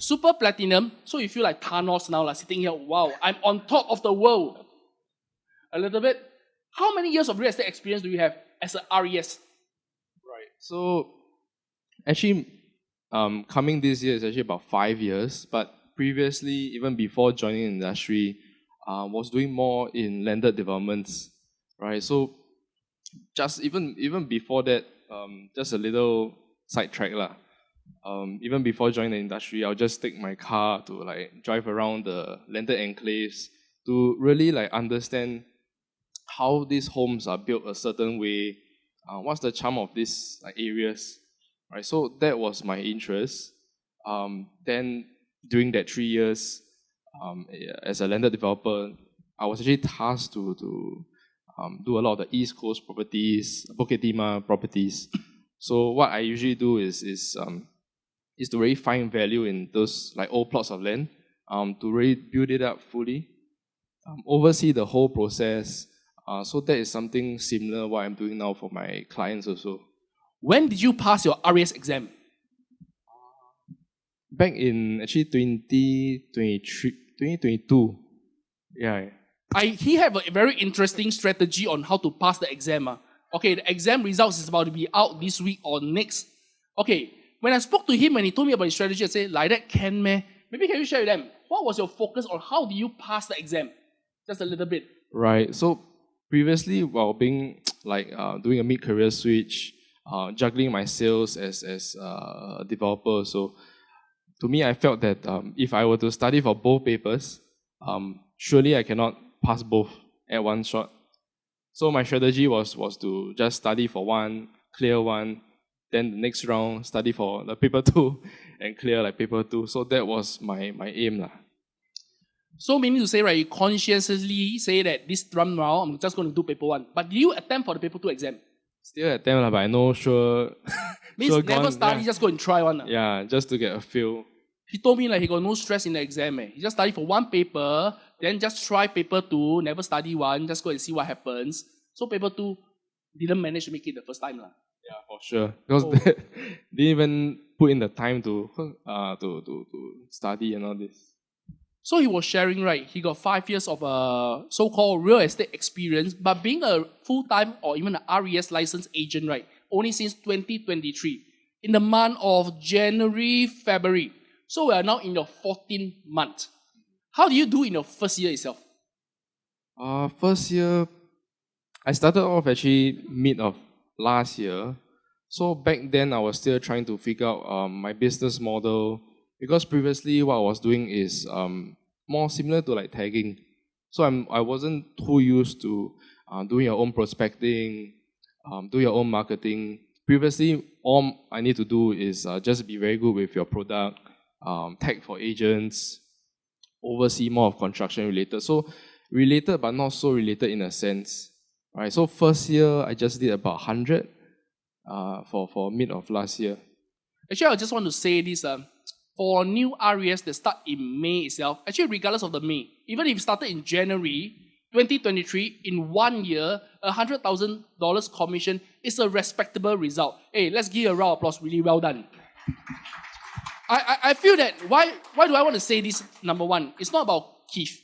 super platinum, so you feel like Thanos now, like sitting here, wow, I'm on top of the world. A little bit. How many years of real estate experience do you have as a RES? Right. So actually, coming this year is actually about 5 years. But previously, even before joining the industry, was doing more in landed developments. Right. So just even before that, just a little sidetrack lah. Even before joining the industry, I'll just take my car to like drive around the landed enclaves to really like understand how these homes are built a certain way, what's the charm of these like areas, right? So that was my interest. Then during that 3 years, as a landed developer, I was actually tasked to do a lot of the East Coast properties, Bukit Timah properties. So what I usually do is to really find value in those like old plots of land, to really build it up fully, oversee the whole process. So that is something similar what I'm doing now for my clients also. When did you pass your RES exam? Back in actually 2022. Yeah. He have a very interesting strategy on how to pass the exam. Okay, the exam results is about to be out this week or next. Okay, when I spoke to him and he told me about his strategy, I said, like that can meh? Maybe can you share with them? What was your focus on how do you pass the exam? Just a little bit. Right. So previously, while being like doing a mid-career switch, juggling my sales as a developer, so to me, I felt that if I were to study for both papers, surely I cannot pass both at one shot. So my strategy was to just study for one, clear one, then the next round study for the paper 2 and clear like paper 2. So that was my aim lah. So meaning to say, right, you consciously say that this round I'm just going to do paper 1. But do you attempt for the paper 2 exam? Still attempt lah, but I know sure. Means sure never gone, study, yeah. Just go and try one. Yeah, just to get a feel. He told me like he got no stress in the exam. He just study for one paper, then just try paper 2, never study one, just go and see what happens. So paper 2 didn't manage to make it the first time. Yeah, for sure. Because they didn't even put in the time to study and all this. So he was sharing, right, he got 5 years of so-called real estate experience, but being a full-time or even an RES licensed agent, right, only since 2023, in the month of January, February. So we are now in your 14th month. How do you do in your first year itself? First year, I started off actually mid of last year. So back then, I was still trying to figure out my business model, because previously what I was doing is more similar to like tagging. So I wasn't too used to doing your own prospecting, do your own marketing. Previously, all I need to do is just be very good with your product, tag for agents, oversee more of construction related. So related but not so related in a sense. Right. So first year I just did about 100 for mid of last year. Actually, I just want to say this. For new RES that start in May itself, actually regardless of the May, even if it started in January 2023, in 1 year, $100,000 commission is a respectable result. Hey, let's give a round of applause. Really well done. I feel that, why do I want to say this? Number one, it's not about Keith.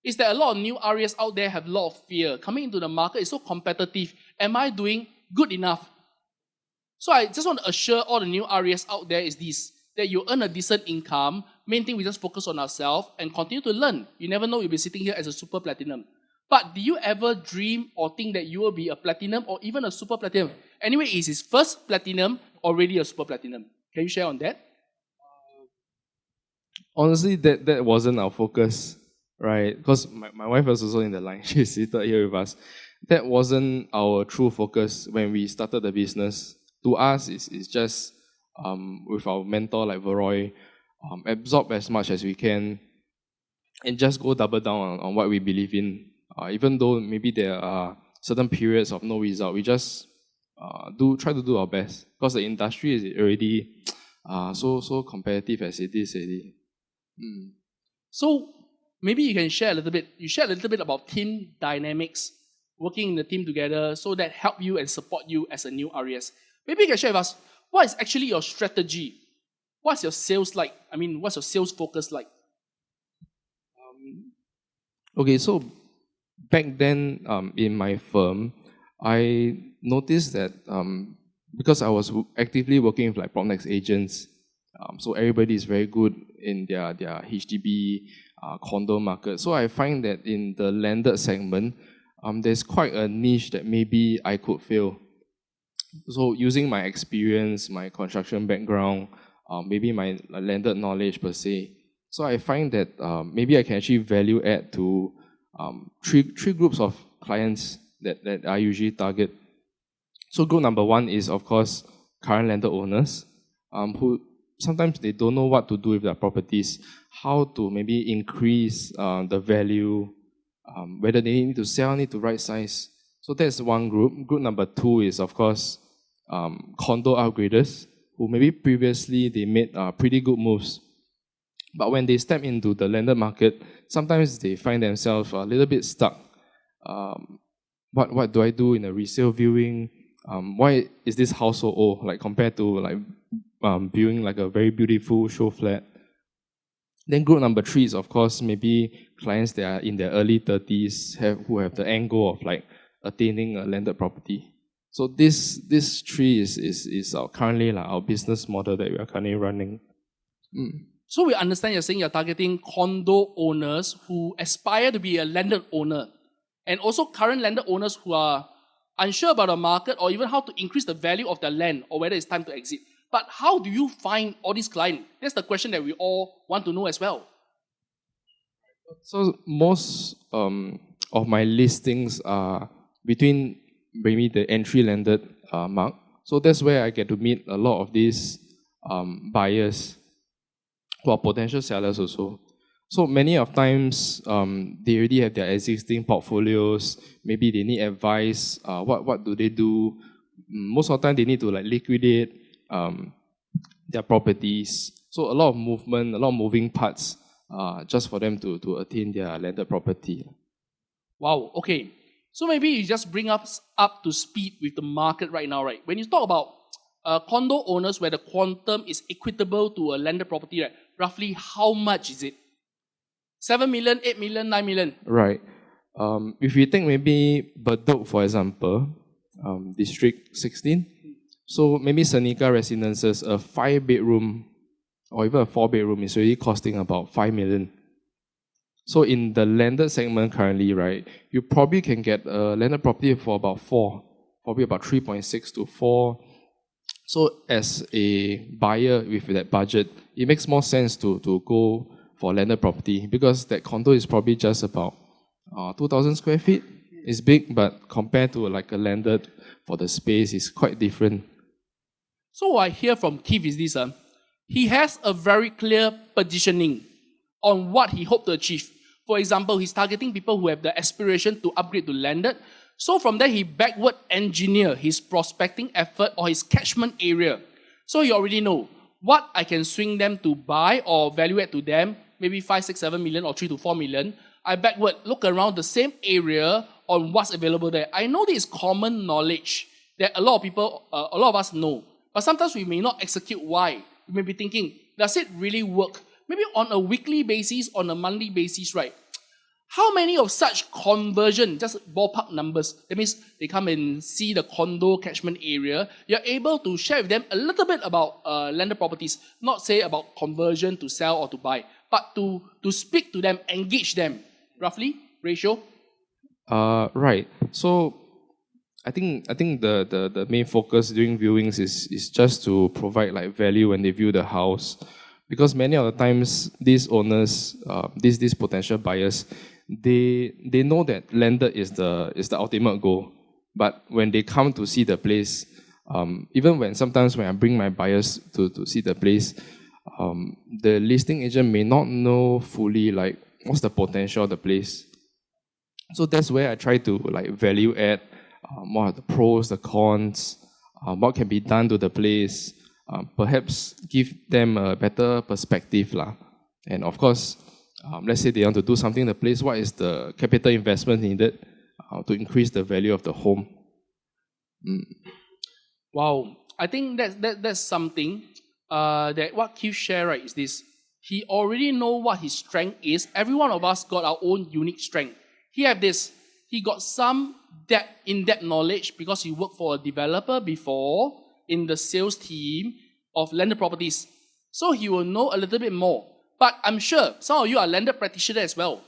It's that a lot of new RES out there have a lot of fear. Coming into the market is so competitive. Am I doing good enough? So I just want to assure all the new RES out there is this, that you earn a decent income. Main thing, we just focus on ourselves and continue to learn. You never know, you'll be sitting here as a super platinum. But do you ever dream or think that you will be a platinum or even a super platinum? Anyway, is his first platinum already a super platinum? Can you share on that? Honestly, that wasn't our focus, right? Because my wife was also in the line. She's seated here with us. That wasn't our true focus when we started the business. To us, it's just with our mentor like Veroy, absorb as much as we can and just go double down on what we believe in. Even though maybe there are certain periods of no result, we just try to do our best, because the industry is already so competitive as it is already. So maybe you can share a little bit. You share a little bit about team dynamics, working in the team together, so that help you and support you as a new RES. Maybe you can share with us what is actually your strategy. what's your sales like? I mean, what's your sales focus like? Okay, so back then in my firm, I noticed that because I was actively working with like Propnex agents, so everybody is very good in their HDB condo market. So I find that in the landed segment, there's quite a niche that maybe I could fill. So using my experience, my construction background, maybe my landed knowledge per se, so I find that maybe I can actually value add to three groups of clients that I usually target. So group number one is, of course, current landed owners who sometimes they don't know what to do with their properties, how to maybe increase the value, whether they need to sell, need to right size. So that's one group. Group number two is, of course, condo upgraders who maybe previously they made pretty good moves. But when they step into the landed market, sometimes they find themselves a little bit stuck. What do I do in a resale viewing? Why is this house so old? Like compared to like viewing like a very beautiful show flat. Then group number three is, of course, maybe clients that are in their early 30s who have the end goal of like attaining a landed property. So this tree is currently like our business model that we are currently running. So we understand you're saying you're targeting condo owners who aspire to be a landed owner, and also current landed owners who are unsure about the market or even how to increase the value of their land or whether it's time to exit. But how do you find all these clients? That's the question that we all want to know as well. So most of my listings are between maybe the entry landed mark. So that's where I get to meet a lot of these buyers who are potential sellers also. So many of times they already have their existing portfolios. Maybe they need advice. What do they do? Most of the time they need to like liquidate their properties. So a lot of movement, a lot of moving parts just for them to attain their landed property. Wow, okay. So maybe you just bring us up to speed with the market right now, right? When you talk about condo owners where the quantum is equitable to a landed property, right? Roughly how much is it? 7 million, 8 million, 9 million? Right. If you take maybe Bedok, for example, District 16, so maybe Seneca Residences, a 5-bedroom or even a 4-bedroom is already costing about 5 million. So in the landed segment currently, right, you probably can get a landed property for about 4, probably about 3.6 to 4. So as a buyer with that budget, it makes more sense to go for landed property because that condo is probably just about 2,000 square feet. It's big, but compared to like a landed for the space, it's quite different. So what I hear from Keith is this, he has a very clear positioning on what he hoped to achieve. For example, he's targeting people who have the aspiration to upgrade to landed. So from there, he backward engineer his prospecting effort or his catchment area. So you already know what I can swing them to buy or value add to them, maybe 5, 6, 7 million or 3 to 4 million. I backward look around the same area on what's available there. I know this is common knowledge that a lot of people, a lot of us know. But sometimes we may not execute why. We may be thinking, does it really work? Maybe on a weekly basis, on a monthly basis, right? How many of such conversion, just ballpark numbers, that means they come and see the condo catchment area, you're able to share with them a little bit about landed properties, not say about conversion to sell or to buy, but to speak to them, engage them, roughly, ratio? Right. So I think the main focus during viewings is just to provide like value when they view the house, because many of the times these owners, these potential buyers, they know that landed is the ultimate goal, but when they come to see the place, even sometimes when I bring my buyers to see the place, the listing agent may not know fully like what's the potential of the place. So that's where I try to like value add. What are the pros, the cons, what can be done to the place, perhaps give them a better perspective. And of course, let's say they want to do something in the place, what is the capital investment needed to increase the value of the home? Wow, I think that's something. that what Keith shared, right, is this. He already know what his strength is. Every one of us got our own unique strength. He have this. He got some in-depth knowledge because he worked for a developer before in the sales team of landed properties. So he will know a little bit more. But I'm sure some of you are landed practitioners as well.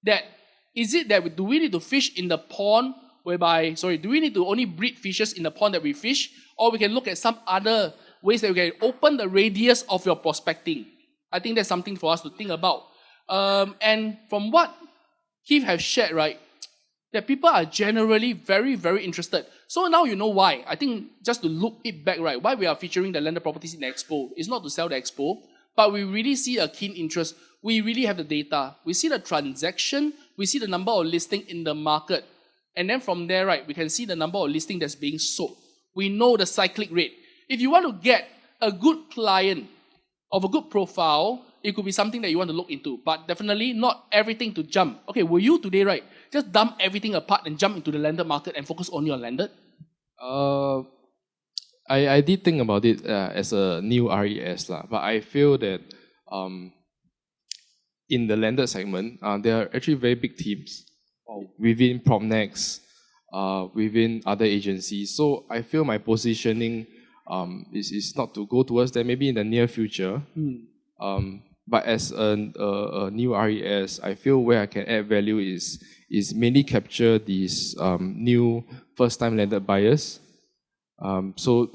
Do we need to fish in the pond do we need to only breed fishes in the pond that we fish? Or we can look at some other ways that we can open the radius of your prospecting. I think that's something for us to think about. And from what Keith has shared, right, that people are generally very, very interested. So now you know why. I think just to look it back, right, why we are featuring the landed properties in the expo. It's not to sell the expo, but we really see a keen interest. We really have the data. We see the transaction. We see the number of listing in the market. And then from there, right, we can see the number of listing that's being sold. We know the cyclic rate. If you want to get a good client of a good profile, it could be something that you want to look into. But definitely not everything to jump. Okay, will you today, right, just dump everything apart and jump into the landed market and focus only on landed? I did think about it as a new RES, but I feel that in the landed segment, there are actually very big teams within Propnex, within other agencies. So I feel my positioning is not to go towards that, maybe in the near future. But as a new RES, I feel where I can add value is mainly capture these new first-time landed buyers. So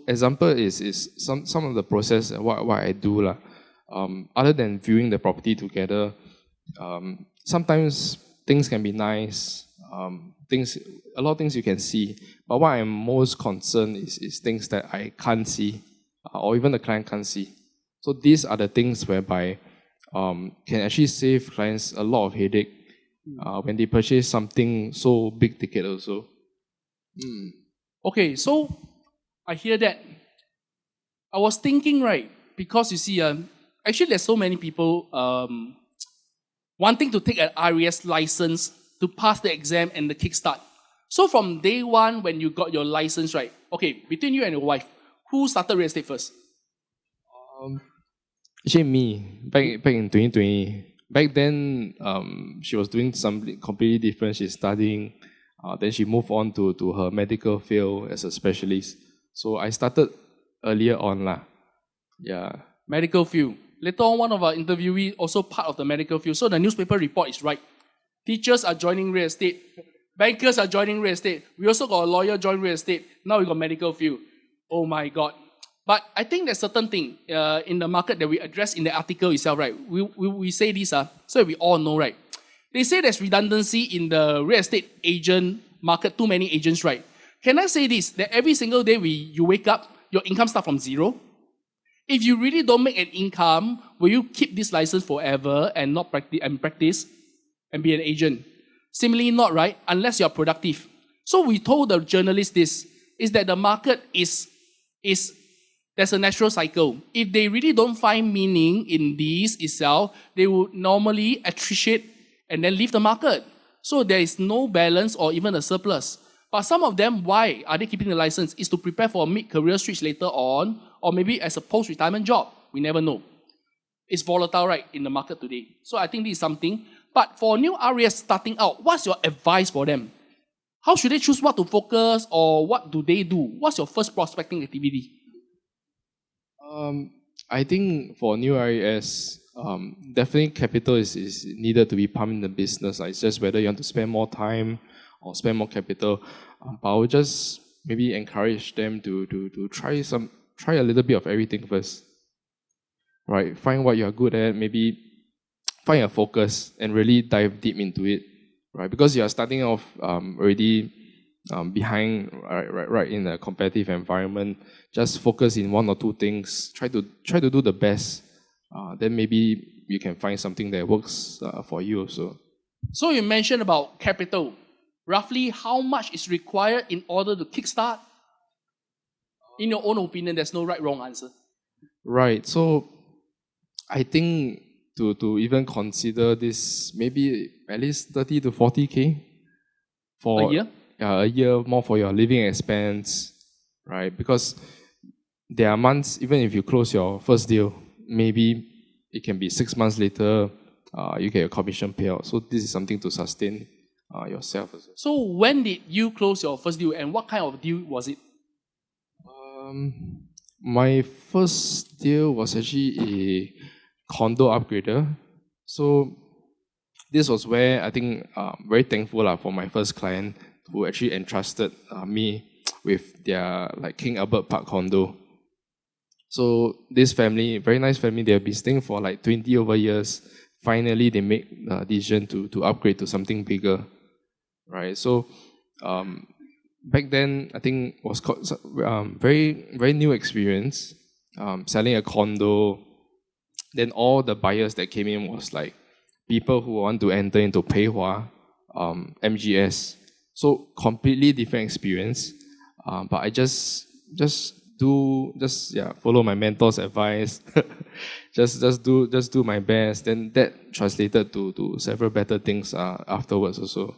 example is some of the process what I do other than viewing the property together. Sometimes things can be nice, a lot of things you can see. But what I'm most concerned is things that I can't see, or even the client can't see. So these are the things whereby can actually save clients a lot of headache when they purchase something so big ticket also. Okay, so I hear that. I was thinking, right, because you see, actually there's so many people wanting to take an RES license to pass the exam and the kickstart. So from day one, when you got your license, right, okay, between you and your wife, who started real estate first? Actually, me, back in 2020. Back then, she was doing something completely different. She's studying. Then she moved on to her medical field as a specialist. So I started earlier on. Yeah. Medical field. Later on, one of our interviewees also part of the medical field. So the newspaper report is right. Teachers are joining real estate. Bankers are joining real estate. We also got a lawyer join real estate. Now we got medical field. Oh my God. But I think there's certain thing in the market that we address in the article itself, right? We say this, so we all know, right? They say there's redundancy in the real estate agent market, too many agents, right? Can I say this, that every single day you wake up, your income starts from zero? If you really don't make an income, will you keep this license forever and not practice and be an agent? Similarly not, right? Unless you're productive. So we told the journalists this, is that the market is there's a natural cycle. If they really don't find meaning in this itself, they would normally attrition and then leave the market. So there is no balance or even a surplus. But some of them, why are they keeping the license? Is to prepare for a mid-career switch later on, or maybe as a post-retirement job. We never know. It's volatile, right, in the market today. So I think this is something. But for new RES starting out, what's your advice for them? How should they choose what to focus, or what do they do? What's your first prospecting activity? I think for new RES, definitely capital is needed to be pumped in the business. It's just whether you want to spend more time or spend more capital. But I would just maybe encourage them to try a little bit of everything first. Right? Find what you're good at, maybe find a focus and really dive deep into it. Right? Because you are starting off already behind right in a competitive environment. Just focus in one or two things. Try to do the best. Then maybe you can find something that works for you also. So you mentioned about capital. Roughly how much is required in order to kickstart? In your own opinion, there's no right wrong answer. Right. So I think to even consider this, maybe at least 30 to 40K for a year? Yeah, a year more for your living expense, right? Because there are months, even if you close your first deal, maybe it can be 6 months later, you get your commission payout. So this is something to sustain yourself as well. So when did you close your first deal and what kind of deal was it? My first deal was actually a condo upgrader. So this was where I think very thankful for my first client who actually entrusted me with their King Albert Park condo. So this family, very nice family, they've been staying for 20 over years. Finally, they make the decision to upgrade to something bigger, right? So back then, I think was very new experience, selling a condo. Then all the buyers that came in was people who want to enter into Pei Hua, MGS. So completely different experience. But I just follow my mentor's advice. just do my best. Then that translated to several better things afterwards also.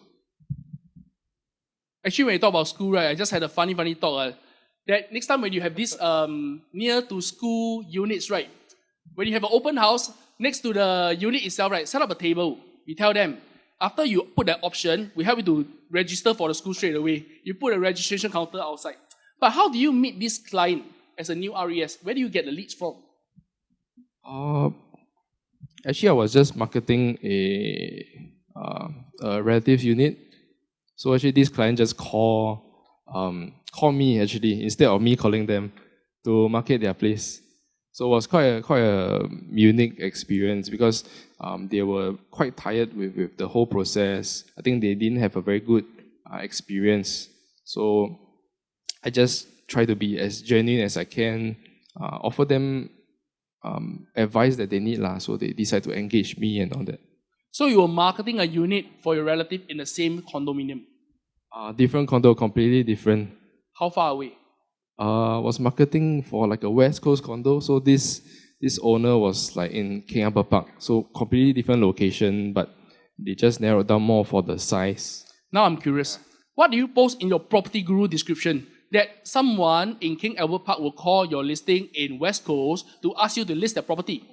Actually, when you talk about school, right, I just had a funny thought. That next time when you have this near to school units, right, when you have an open house, next to the unit itself, right, set up a table. You tell them, after you put that option, we help you to register for the school straight away. You put a registration counter outside. But how do you meet this client as a new RES? Where do you get the leads from? Actually, I was just marketing a relative unit. So actually, this client just call me actually instead of me calling them to market their place. So it was quite a unique experience because they were quite tired with the whole process. I think they didn't have a very good experience. So I just try to be as genuine as I can, offer them advice that they need so they decide to engage me and all that. So you were marketing a unit for your relative in the same condominium? Different condo, completely different. How far away? Was marketing for a West Coast condo. So this owner was in King Albert Park. So completely different location, but they just narrowed down more for the size. Now I'm curious. What do you post in your property guru description? That someone in King Albert Park will call your listing in West Coast to ask you to list their property?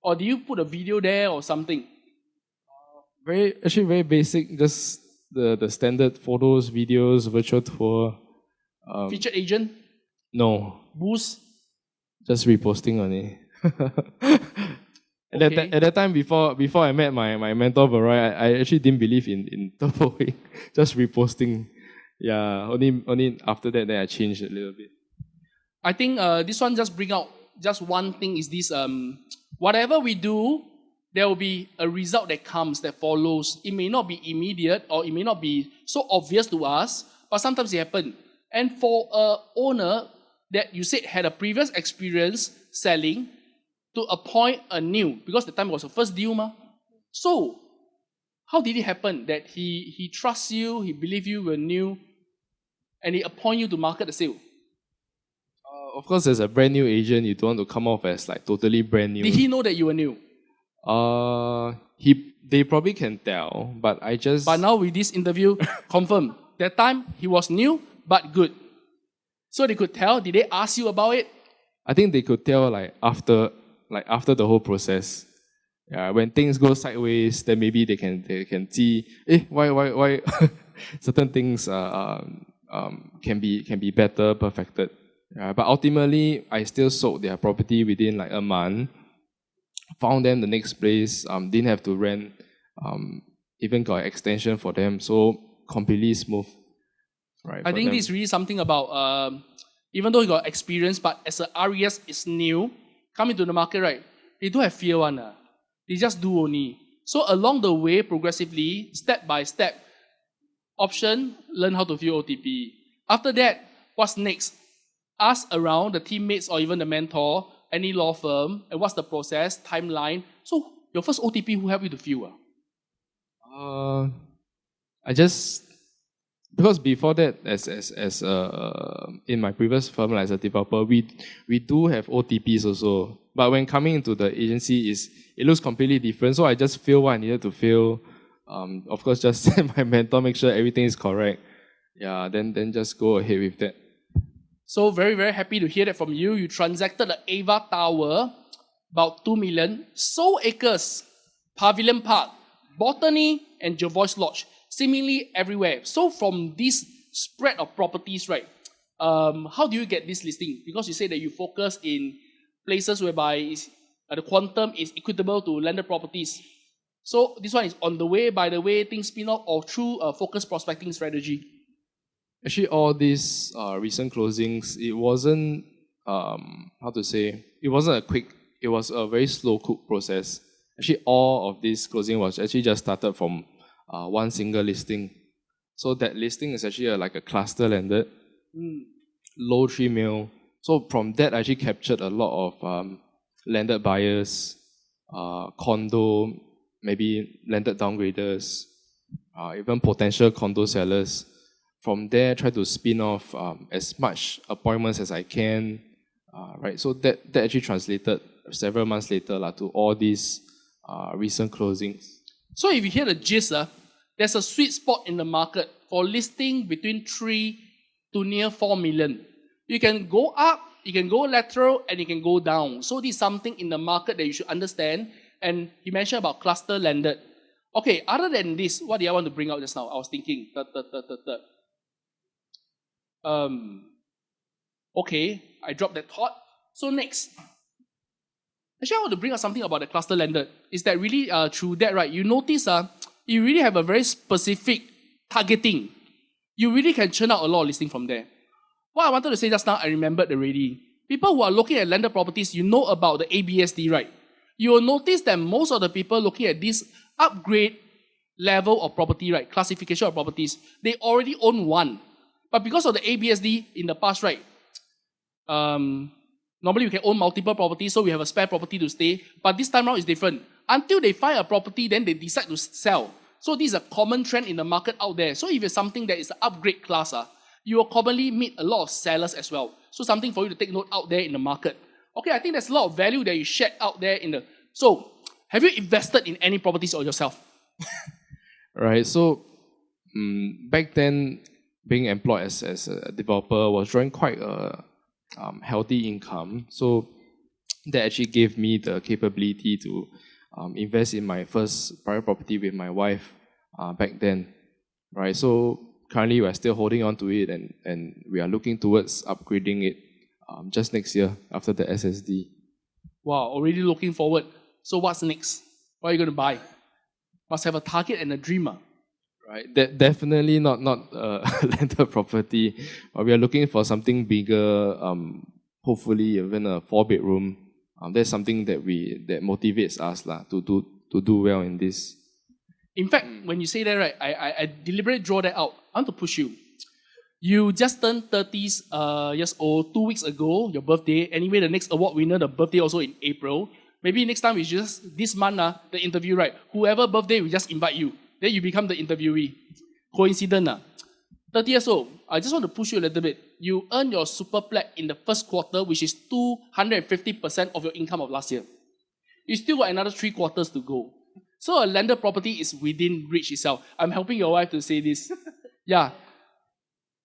Or do you put a video there or something? Very basic, just the standard photos, videos, virtual tour. Featured agent? No. Boost? Just reposting only. At that time, before I met my mentor, Barai, I actually didn't believe in turboing. Just reposting. Yeah, only after that, then I changed a little bit. I think this one just bring out just one thing is this, whatever we do, there will be a result that comes, that follows. It may not be immediate or it may not be so obvious to us, but sometimes it happens. And for a owner that you said had a previous experience selling to appoint a new, because the time was the first deal So, how did it happen that he trusts you, he believes you were new, and he appoint you to market the sale? Of course, as a brand new agent, you don't want to come off as totally brand new. Did he know that you were new? They probably can tell, but I just... But now with this interview, confirm. That time, he was new, but good. So they could tell. Did they ask you about it? I think they could tell after the whole process. Yeah, when things go sideways, then maybe they can see, why certain things can be better, perfected. Yeah, but ultimately, I still sold their property within a month. Found them the next place. Didn't have to rent. Even got an extension for them. So completely smooth. Right. I think this is really something about even though you got experience, but as a RES is new, coming to the market, right? They don't have fear one. They just do only. So along the way, progressively, step by step, option, learn how to view OTP. After that, what's next? Ask around the teammates or even the mentor, any law firm, and what's the process, timeline. So your first OTP, who helped you to view? Because before that, as in my previous firm as a developer, we do have OTPs also. But when coming into the agency, it looks completely different. So I just feel what I needed to feel. Of course, just send my mentor, make sure everything is correct. Yeah, then just go ahead with that. So very, very happy to hear that from you. You transacted the Ava Tower, about 2 million, Soul Acres, Pavilion Park, Botany, and Jervois Lodge, seemingly everywhere. So from this spread of properties, right, how do you get this listing? Because you say that you focus in places whereby the quantum is equitable to landed properties. So this one is on the way, by the way, things spin off, or through a focused prospecting strategy? Actually, all these recent closings, it wasn't, it wasn't a quick, it was a very slow cook process. Actually, all of this closing was actually just started from one single listing. So that listing is actually like a cluster landed, low 3 mil. So from that, I actually captured a lot of landed buyers, condo, maybe landed downgraders, even potential condo sellers. From there, try to spin off as much appointments as I can, right? So that actually translated several months later to all these recent closings. So if you hear the gist, there's a sweet spot in the market for listing between 3 to near 4 million. You can go up, you can go lateral, and you can go down. So this is something in the market that you should understand. And you mentioned about cluster landed. Okay, other than this, what do I want to bring out just now? I was thinking, okay, I dropped that thought. So next, actually I want to bring out something about the cluster landed. Is that really through that, right? You notice you really have a very specific targeting. You really can churn out a lot of listing from there. What I wanted to say just now, I remembered already. People who are looking at landed properties, you know about the ABSD, right? You will notice that most of the people looking at this upgrade level of property, right, classification of properties, they already own one. But because of the ABSD in the past, right, normally we can own multiple properties, so we have a spare property to stay. But this time around is different. Until they find a property, then they decide to sell. So this is a common trend in the market out there. So if it's something that is an upgrade class, you will commonly meet a lot of sellers as well. So something for you to take note out there in the market. Okay, I think there's a lot of value that you shared out there in the... So, have you invested in any properties or yourself? Right, so back then, being employed as a developer was drawing quite a healthy income. So that actually gave me the capability to invest in my first private property with my wife back then. Right, so currently we're still holding on to it, and we are looking towards upgrading it just next year after the SSD. Wow, already looking forward. So what's next? What are you going to buy? Must have a target and a dreamer. Right, definitely not landed property. We are looking for something bigger, hopefully even a 4-bedroom. That's something that motivates us to do well in this. In fact, when you say that, right, I deliberately draw that out. I want to push you. You just turned 30 years old 2 weeks ago, your birthday. Anyway, the next award winner, the birthday also in April. Maybe next time we just, this month, the interview, right? Whoever birthday, we just invite you. Then you become the interviewee. Coincident. 30 years old. I just want to push you a little bit. You earn your super plat in the first quarter, which is 250% of your income of last year. You still got another 3 quarters to go. So a landed property is within reach itself. I'm helping your wife to say this. Yeah.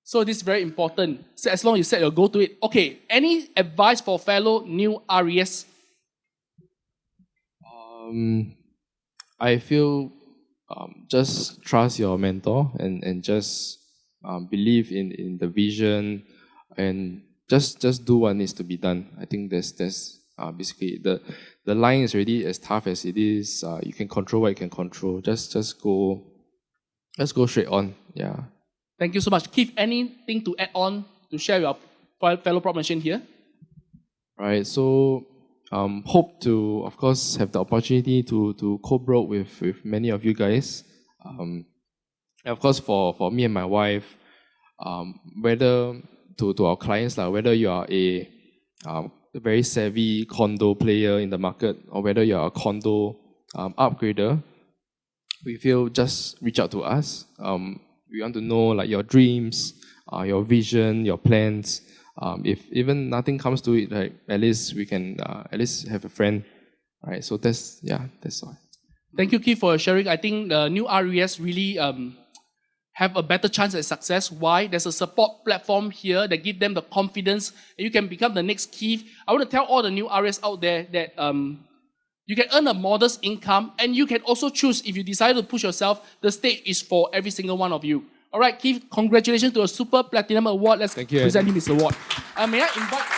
So this is very important. So as long as you set your goal to it. Okay, any advice for fellow new RES? I feel just trust your mentor and just believe in the vision and just do what needs to be done. I think that's basically the line is already as tough as it is. You can control what you can control. Just go straight on. Yeah. Thank you so much. Keith, anything to add on to share with our fellow prop machine here? Right. So hope to, of course, have the opportunity to co-broke with many of you guys. And of course, for me and my wife, whether to our clients, whether you are a very savvy condo player in the market or whether you are a condo upgrader, we feel just reach out to us. We want to know your dreams, your vision, your plans. If even nothing comes to it, right, at least we can at least have a friend. Right. So that's all. Thank you, Keith, for sharing. I think the new RES really have a better chance at success. Why? There's a support platform here that give them the confidence that you can become the next Keith. I want to tell all the new RAs out there that you can earn a modest income, and you can also choose, if you decide to push yourself, the stage is for every single one of you. All right, Keith, congratulations to a Super Platinum Award. Let's Thank you, present him his award. May I invite...